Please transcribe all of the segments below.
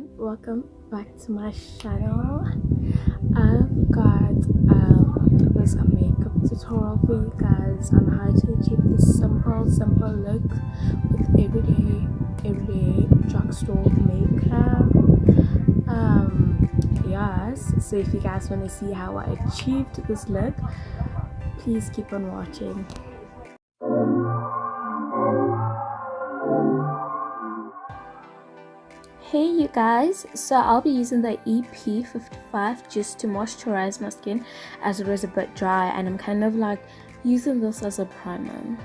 everyone, welcome back to my channel. I've got this makeup tutorial for you guys on how to achieve this simple look with everyday drugstore makeup. Yes, so if you guys want to see how I achieved this look, please keep on watching. Hey you guys, so I'll be using the EP55 just to moisturize my skin as it was a bit dry, and I'm kind of like using this as a primer.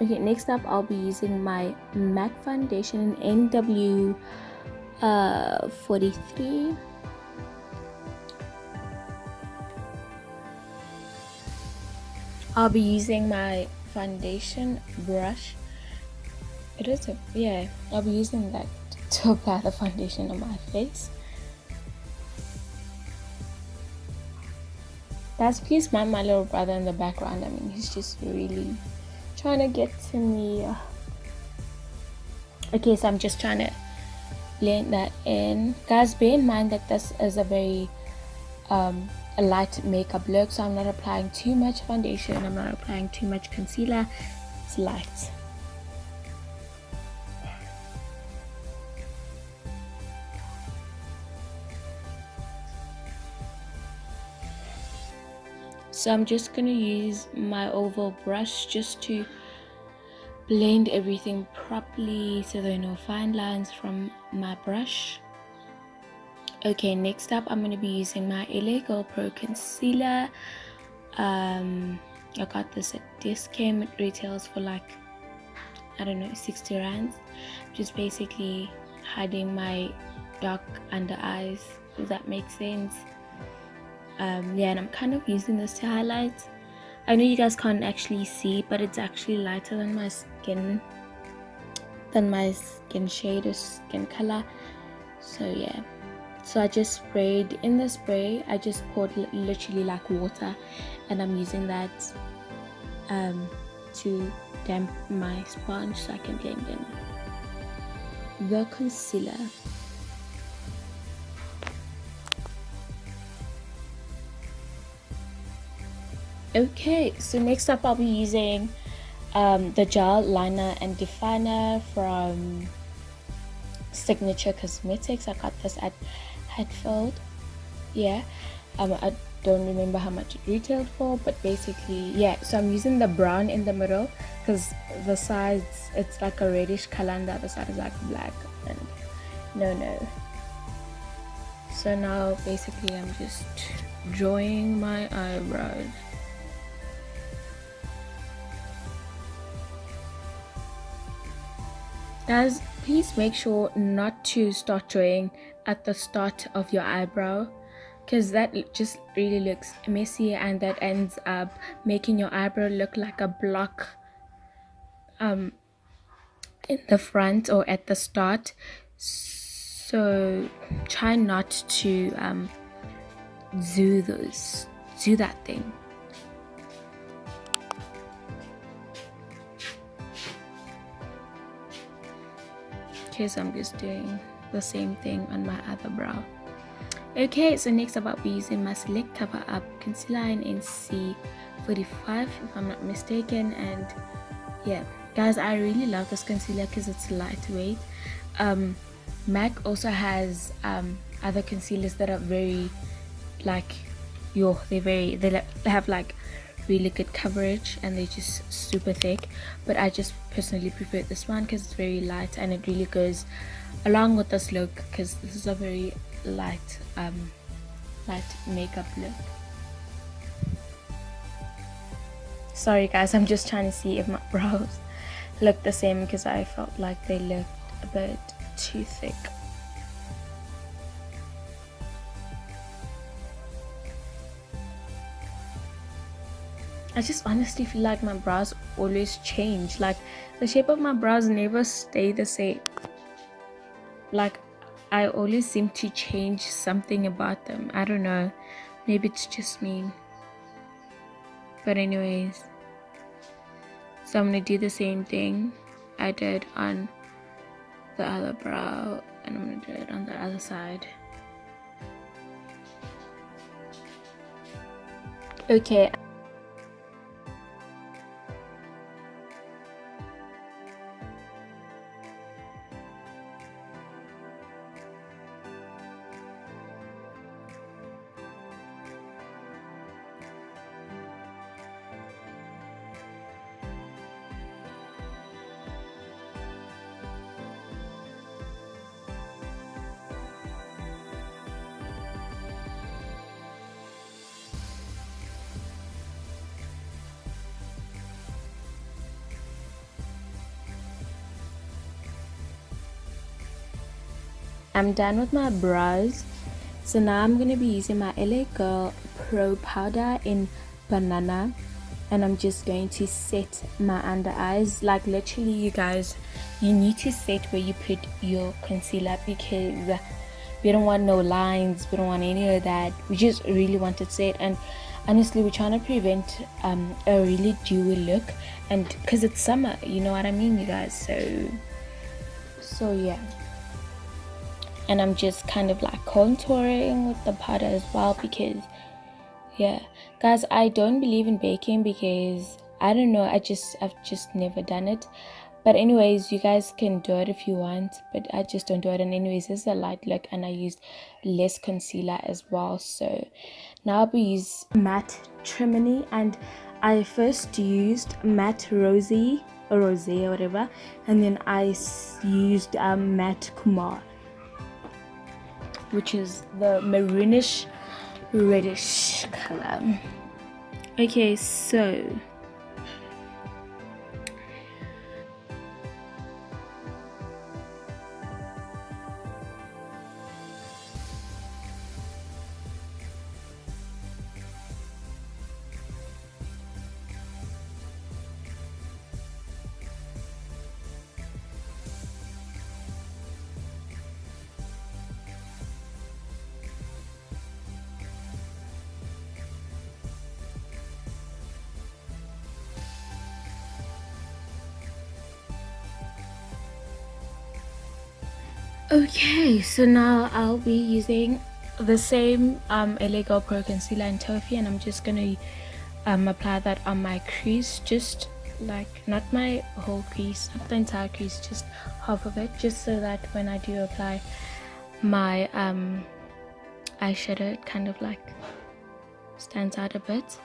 Okay, next up I'll be using my MAC foundation in NW43. I'll be using my foundation brush. I'll be using that to apply the foundation on my face. Guys, please mind my little brother in the background. I mean, he's just really trying to get to me. Okay, so I'm just trying to blend that in. Guys, bear in mind that this is a very a light makeup look, so I'm not applying too much foundation, I'm not applying too much concealer. It's light. So I'm just gonna use my oval brush just to blend everything properly so there are no fine lines from my brush. Okay, next up I'm gonna be using my LA Girl Pro concealer. I got this at discount. It retails for like, I don't know, 60 rands. Just basically hiding my dark under eyes, if that makes sense. And I'm kind of using this to highlight. I know you guys can't actually see, but it's actually lighter than my skin shade or skin color. So yeah, so I just sprayed in the spray. I just poured literally like water, and I'm using that to damp my sponge so I can blend in the concealer. Okay, so next up I'll be using the gel liner and definer from Signature Cosmetics. I got this at Hatfield. I don't remember how much it retailed for, but basically so I'm using the brown in the middle because the sides, it's like a reddish color and the other side is like black, and no. So now basically I'm just drawing my eyebrows. Guys, please make sure not to start drawing at the start of your eyebrow, because that just really looks messy and that ends up making your eyebrow look like a block in the front or at the start. So try not to do that thing. Okay, so I'm just doing the same thing on my other brow. Okay, so next up I'll be using my Select Cover Up Concealer in NC45 if I'm not mistaken. And yeah guys, I really love this concealer because it's lightweight. MAC also has other concealers that are very like they have like really good coverage and they're just super thick, but I just personally prefer this one because it's very light and it really goes along with this look, because this is a very light makeup look. Sorry guys, I'm just trying to see if my brows look the same because I felt like they looked a bit too thick. I just honestly feel like my brows always change. Like the shape of my brows never stay the same. Like I always seem to change something about them. I don't know. Maybe it's just me. But anyways, so I'm gonna do the same thing I did on the other brow, and I'm gonna do it on the other side. Okay. I'm done with my brows, so now I'm going to be using my LA Girl Pro Powder in Banana, and I'm just going to set my under eyes. Like literally, you guys, you need to set where you put your concealer, because we don't want no lines, we don't want any of that. We just really want it set, and honestly we're trying to prevent a really dewy look, and because it's summer, you know what I mean, you guys. So yeah. And I'm just kind of like contouring with the powder as well, because yeah, guys, I don't believe in baking because I don't know, I've just never done it. But anyways, you guys can do it if you want, but I just don't do it. And anyways, this is a light look, and I used less concealer as well. So now I'll be using matte Trimony, and I first used matte rosé or whatever, and then I used matte Kumar, which is the maroonish reddish color. Okay, so okay, so now I'll be using the same LA Girl Pro Concealer in Toffee, and I'm just gonna apply that on my crease, just like not my whole crease, not the entire crease, just half of it, just so that when I do apply my eyeshadow, it kind of like stands out a bit.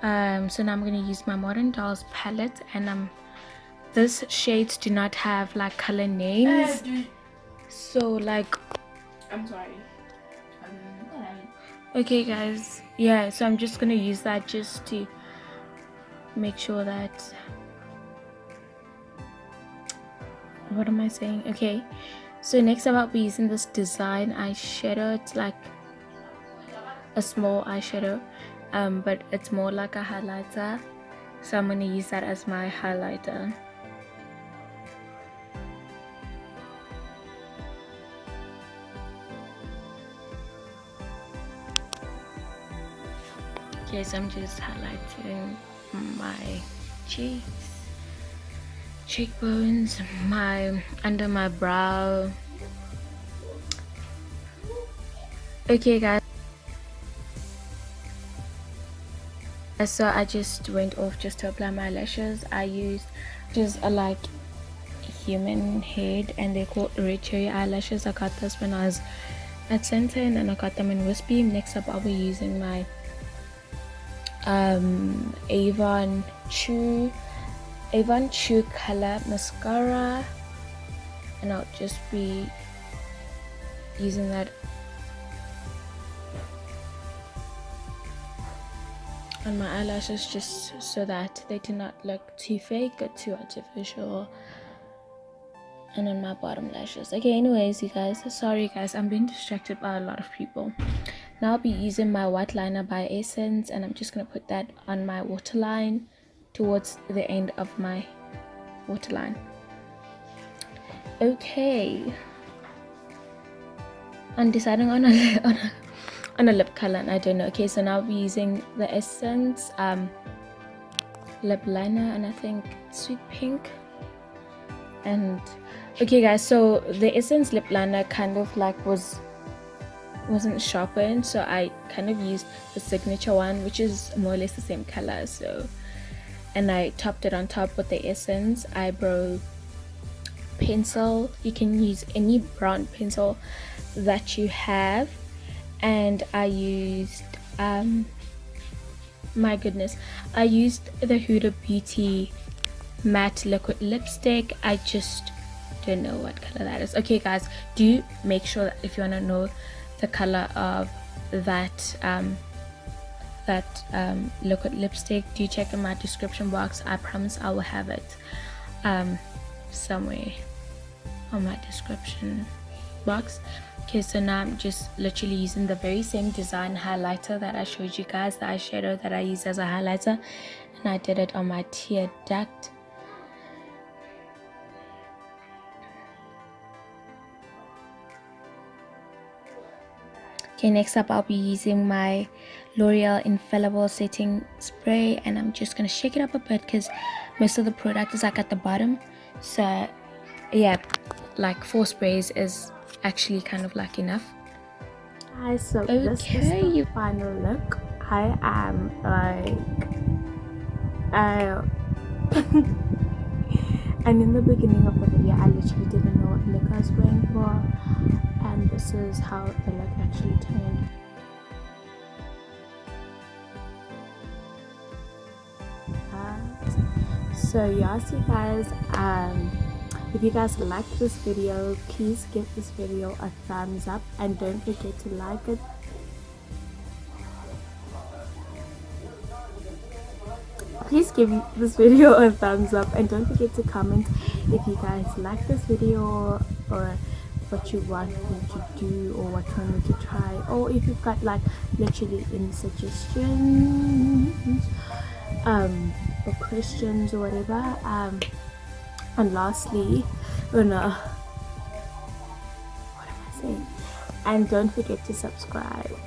So now I'm gonna use my Modern Dolls palette, and this shades do not have like color names, so like I'm sorry. Okay guys, yeah, so I'm just gonna use that just to make sure that, what am I saying? Okay, so next up I'll be using this design eyeshadow. It's like a small eyeshadow, but it's more like a highlighter, so I'm gonna use that as my highlighter. Okay, so I'm just highlighting my cheeks, cheekbones, under my brow. Okay guys, so I just went off just to apply my lashes. I used just a like human head, and they're called red cherry eyelashes. I got this when I was at Center, and I got them in Wispy. Next up I'll be using my Avon True Color mascara, and I'll just be using that on my eyelashes, just so that they do not look too fake or too artificial, and on my bottom lashes. Okay, anyways, you guys, sorry guys, I'm being distracted by a lot of people. Now I'll be using my white liner by Essence, and I'm just going to put that on my waterline, towards the end of my waterline. Okay, I'm deciding on a lip color, and I don't know. Okay, so now I'll be using the Essence lip liner, and I think Sweet Pink. And okay guys, so the Essence lip liner kind of like wasn't sharpened, so I kind of used the signature one, which is more or less the same color. So, and I topped it on top with the Essence eyebrow pencil. You can use any brown pencil that you have, and I used my goodness, I used the Hudabeauty matte liquid lipstick. I just don't know what color that is. Okay guys, do make sure that if you want to know the color of that liquid lipstick, do check in my description box. I promise I will have it somewhere on my description box. Okay, so now I'm just literally using the very same design highlighter that I showed you guys, the eyeshadow that I used as a highlighter, and I did it on my tear duct. Okay, next up I'll be using my L'Oreal Infallible Setting Spray, and I'm just gonna shake it up a bit because most of the product is like at the bottom. So yeah, like 4 sprays is actually kind of like enough. Guys, so this is the final look. I am like and in the beginning of the video I literally didn't know what look I was going for, and this is how the look actually turned. So yes, you guys, if you guys liked this video, please give this video a thumbs up and don't forget to like it. Please give this video a thumbs up and don't forget to comment if you guys like this video, or what you want me to do, or what you want me to try, or if you've got like literally any suggestions or questions or whatever. And lastly, oh no, what am I saying? And don't forget to subscribe.